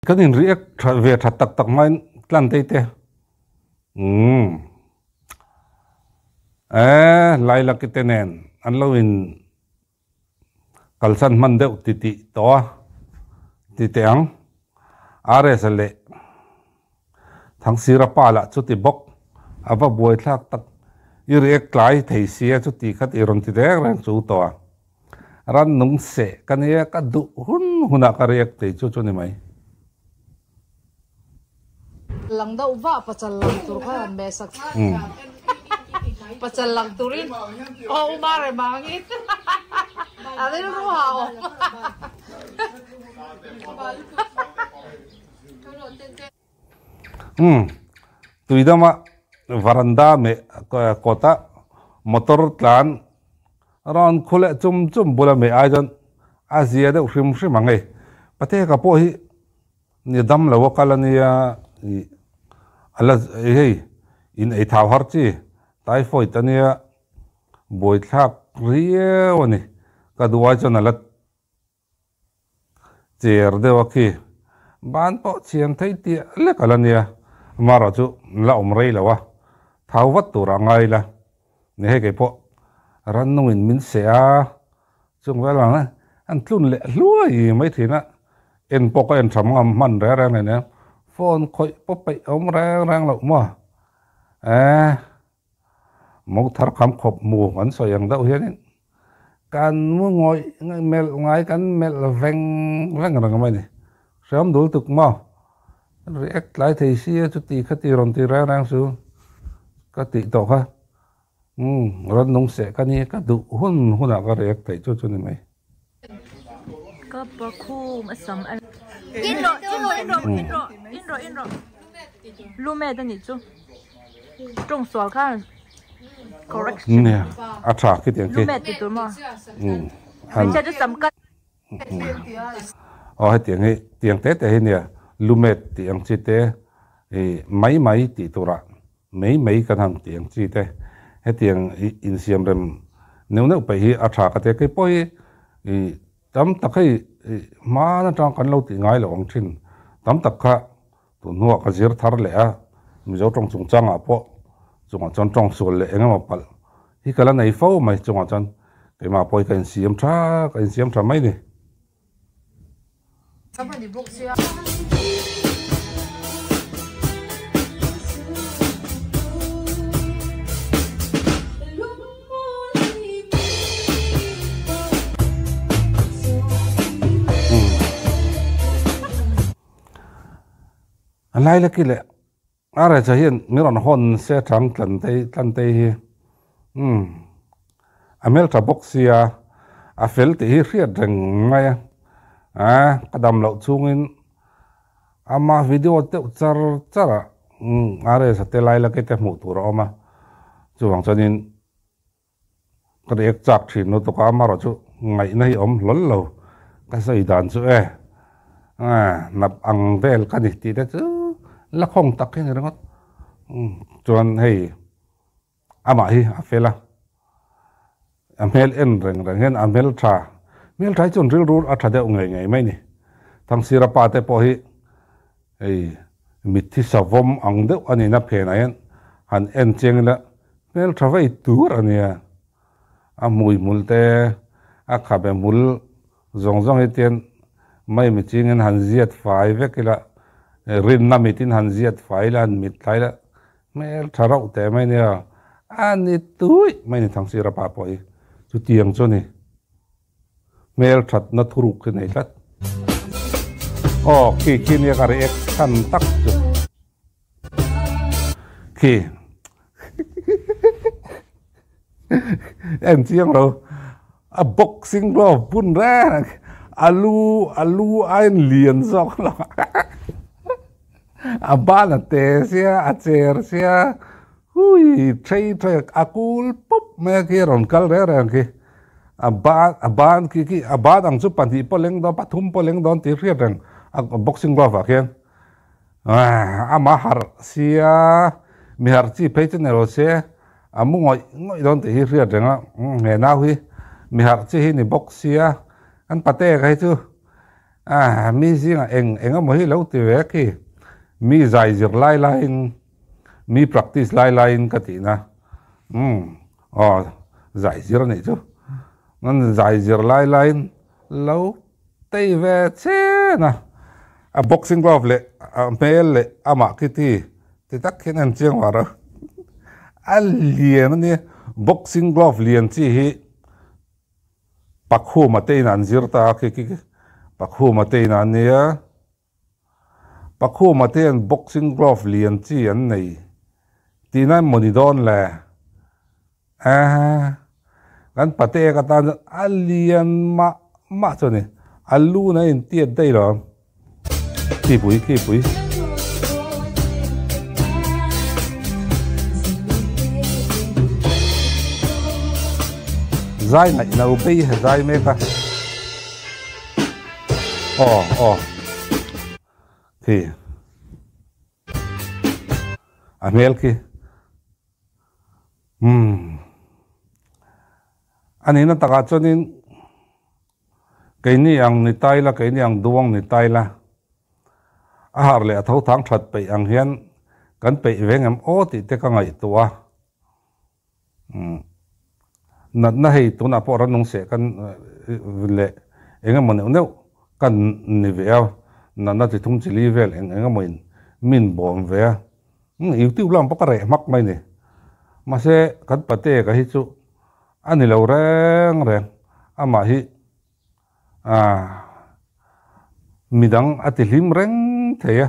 cái nhìn riêng về thật tắc tắc mai lan tây tê lại là cái tên này anh lâu in kalsan man deuh titi to titi ang are sa le thang sira pala chuti bok ava buai thak tak iri ek klai thei sia chuti khat iron ti dek rang chu to ran nung se kania ka du huna ka riak te chu chu ni mai lang daw ba pachal lang tur kha me sak pachal lang turin umare mangit ade ru hao tui dama varanda me kota motor tlan ron khule chum bula me aidan azia de hrim angai pate ka po hi ni dam lawa kalania ala hei in ei thaw har chi typhoid tania boi thak riewani ka duwa chon alat cher de waki ban po chiam thei ti le kalania maro chu la rei lawa thau wat tu rangai la ne he ke po ran nung in min se a chung wa la an tlun le luai mai thina en po ko en tham ngam man re ra ne phone khoi po pai om rang lo mo một thar kham khop mu an so yang dau hian kan mu ngoi mel ngai kan mel veng rang mai ni sớm đủ tục mo react lại thì xia chút tì khát tì ron tì ra rang su cái tì tổ ha ron nung sẽ cái này cái đủ hun nào cái react thấy chút này mày có bơ khu mà sắm ăn in rồi lu mẹ tên gì chú trong xóa khăn correction nè cha cái tiếng lu kia mẹ thì tôi mà anh chơi cho sắm cắt hay tiếng tết thế nè lumet tiếng chi tê mấy tí tura mấy cái thằng tiếng chi tê hay tiếng in xiêm rem nếu phải hi cha cái cái poi tấm tắc hay mà nó trong căn lâu thì ngay là ông chín tấm tắc cả tụi nó cái gì thar lẽ mình giấu trong trung trang à po trung trong sổ lẽ ngay mà pal hi cái là này phâu mày trung trong cái mà poi cái xiêm tra mấy này lại là cái lệ à cho hiện nếu nó hôn sẽ trắng lần tây hi amel tra boxia a fel thì hi riết rừng ngay cái đầm lậu chung in ama video teo char are sa te lai la ke te mu tur oma chu wang chanin cái ek chak thin no to ka ma ro chu ngai nei om lol lo ka sai dan chu nap ang vel ka ni ti te chu la khong tak ke ni rangot chuan hei ama hi a fela amel en reng hen amel tha chun ril ru a tha de ngai mai ni thang sira pa te po hi mithi savom ang deuh ani na phe na yan han en cheng la mel tha vai tur ania a mui multe a khabe mul zong etian mai mi chingen han ziat fai vekila rin na mitin han ziat fai lan mit thai la mel tha rau te mai nia ani tui mai ni thang sira pa po hi chu tiang chu ni mel that na thuruk ke nei lat khi này cái react khăn tắc rồi khi em chiang rồi boxing glove bun ra alu anh liền dọc lo ba là tê xia chair xia hui chơi akul pop me kia ron kal ra kia ban ki ang chu panti poleng do pathum poleng don ti riat rang boxing glove akian ama har sia mi har chi phe ro se amu ngoi don ti riat rang nge na hui mi har chi hi ni box sia an pate kai chu mi riêng em mới lâu từ về khi mi giải dược lai in mi practice lai in cái gì na giải dược này chứ nên giải dược lai in lâu tây về thế na boxing glove lệ mail lệ mà cái thì tắc khi nên chiang vào rồi liền nè boxing glove liền chi hi pakhu mà tây nan zir ta cái pakhu mà tây nan nè pakhu mà tây boxing glove liền chi anh này tí nan monidon là kan pate ka ta alien ma cho nè alu này tiệt đây rồi kỳ bụi dai này nào bây dai mấy cả thì Amel ki anh ấy nó taka cho nên cái này ang ni tai la cái này ang duang ni tai la har le thâu thang that pe ang hian kan pe vengam o ti te ka ngai tua na hei tu na por nong se kan le engam mon ne kan ni veo na ti thum chili vel engam min bom ve youtube lam pakare mak mai ni ma se kan pate ka hi chu ani lo reng ama hi midang atilim reng theya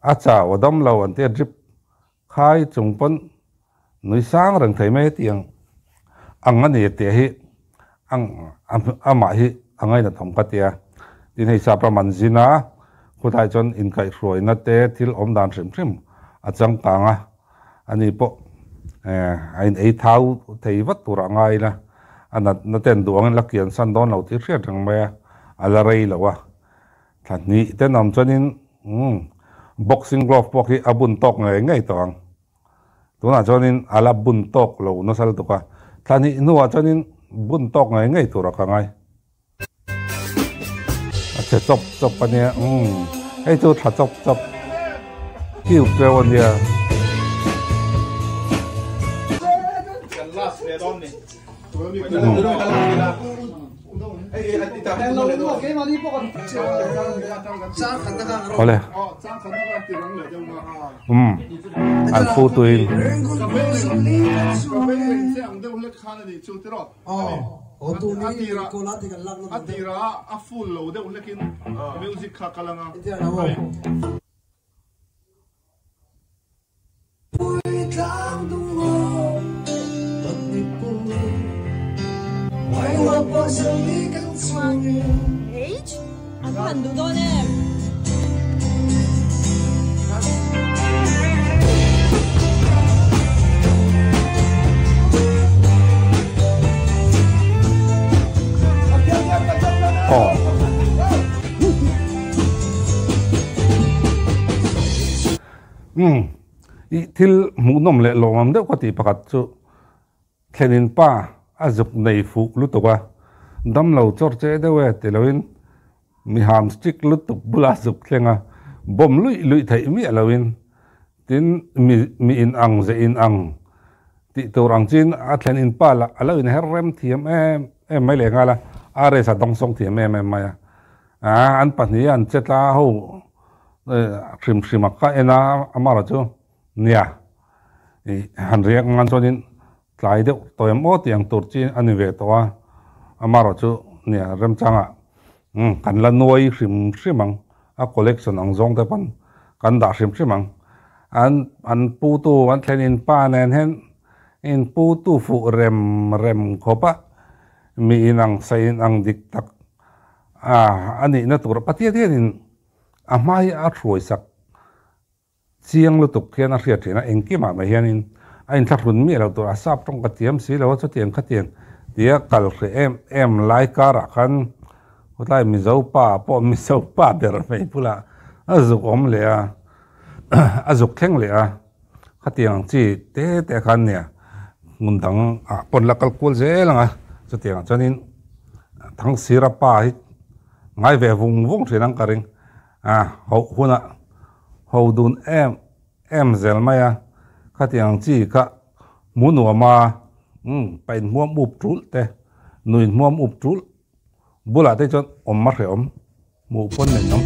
acha wadam lo an te drip khai chungpon nui sang reng thei me tiang angani te hi ama hi angai na thom ka tia tin hei sa praman zina khutai chon in kai roi na te thil om dan trim achang kanga ani po ai ei thau thei wat tura ngai la na ten duang la kian san don lo ti hriat rang me ala rei lawa thani te nam chonin boxing glove pok hi abun tok ngai tawang tuna chonin ala bun tok lo no sal to ka thani nuwa chonin bun tok ngai tura ka ngai acha chop pania ei chu tha chop kiu trewon dia Oleh. An phu tuin. H? Aku handu doon eh. Thil munom le lomam deuh kati pakat chu thlenin pa azuk nei fu lutuka dam lo chor che dewe teloin mi ham stick lutuk bula zuk thlenga bom lui thei mi alawin tin mi in ang ze in ang ti torang chin a thlenin pa la alawin herrem thiam em mai le ngala are sa dong song thiam em maya an pani an chetla ho shrim ka ena amara chu nia han riak ngan chonin tlai deuh toyam o tiang tur chi ani ve towa amaro chu nia rem changa kan la nuai hrimang a collection ang zong te pan kan da hrimang an pu tu an thlenin pa nen hen in pu tu fu rem khopa mi inang sain ang dik tak ani na tur patia in amai a throi sak chiang lu tuk khian a hriat thina engkima ma hianin ain thlakhrun mi lo tur asap tong ka tiam si lo chu tiang kha tiang tia kal khre em lai kara khan hotlai mi zo pa ber mai pula azuk om le azuk thleng le kha tiang chi te khan nia ngundang pon la kal kul ze langa chu tiang chanin thang sira pa hi ngay về vùng vùng thì năng karing hậu huna hậu đun em zel maya khát tiếng chỉ cả muốn nua mà bèn mua mụp trút thế nuôi mua mụp trút bữa lại thế cho mắt phải mụp con này nóng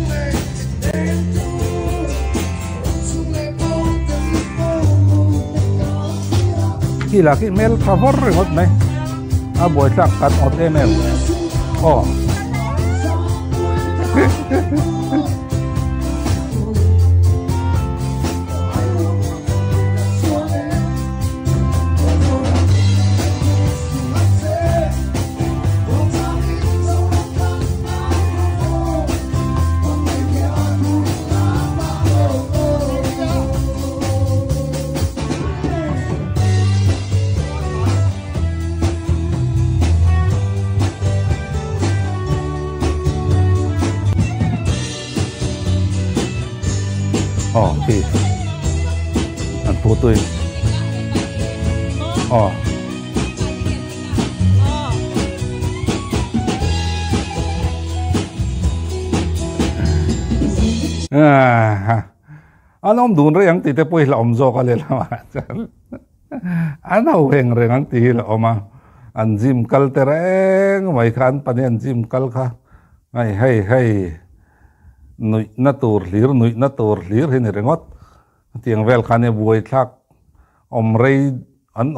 khi là cái mail cover rồi mất này buổi sáng cắt ọt em thì anh phụ tôi anh ông đun rồi anh tí tới bôi là ông zo cái lên mà anh hậu heng rồi anh tí là ông anh gym cal tereng mấy khán pani anh gym cal kha hay nui natur lir hin rengot tiang vel khane buai thak rei an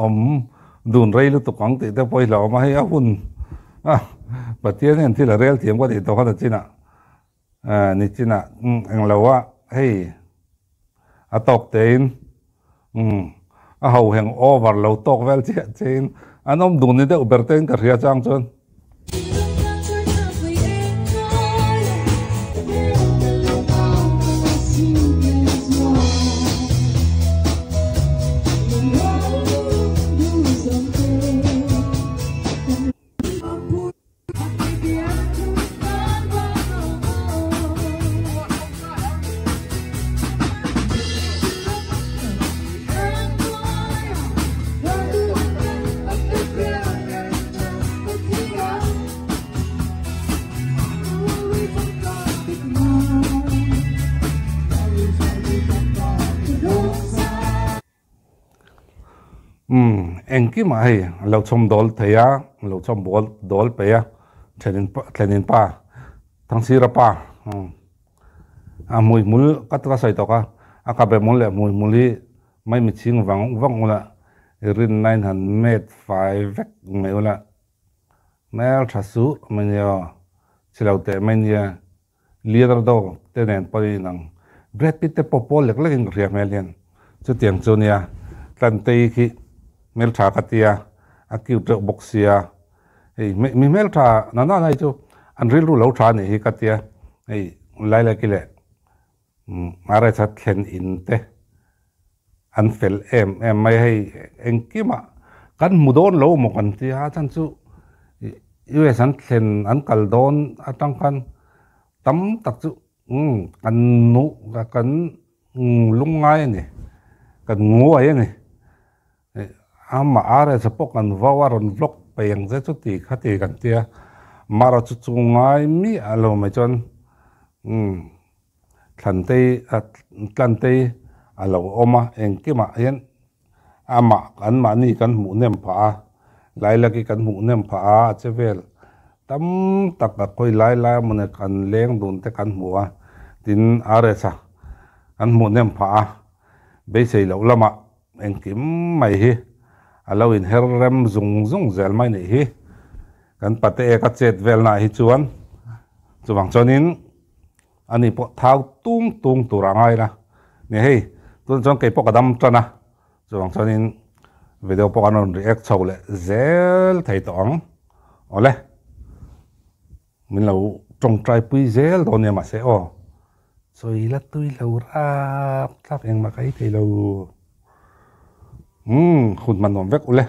dun rei lu tukang ti te poi lo ma hay hun patien en thila rel tiang kwa ti to khana china ni china ang lawa hey atok tein hau heng over lo tok vel chen an dun ni te uberten ka ria chang chon anh kia mà hay lâu trong đól thấy lâu trong bol đól pe thenin pa thằng si ra pa mùi mùi cắt ra sai to ka ka be mùi le mùi mai mi ching vang ula rin 905 vek me ula mel thasu menyo chilau te menya leader do tenen pari nang Brad Pitt te popol lek lek ria melian chu tiang chu nia tlan tei khi mel tha katia akiu tre boxia ei mi mel tha na nai chu an ril ru lo tha ni hi katia ei lai la kile mare chat khen in te an fel em mai hei engkima kan mudon lo mo kan ti ha chan chu US an khen an kal don atang kan tam tak chu kan nu kan lungai ni kan ngu ai ni ama are sapok kan vawaron vlog peng ze chu ti khati kan tia mara chu chungai mi alo mai chon tlante alo oma engkima hian ama kan ma ni kan mu nem pha laila ki kan mu nem pha chevel tam tak ka koi laila mun kan leng dun te kan muwa tin are sa kan mu nem pha be sei lo lama engkim mai hi alo in herrem zung zel mai ni hi kan pate ka chet vel na hi chuan chuwang chonin ani po thau tung turangai na ni hei tun chong ke po kadam chana chuwang chonin video po kanon react chole zel thei tong ole min lo trong trai pui zel don ya ma se o soi la tui lo rap tap eng ma kai thei lo khun man nom vek ule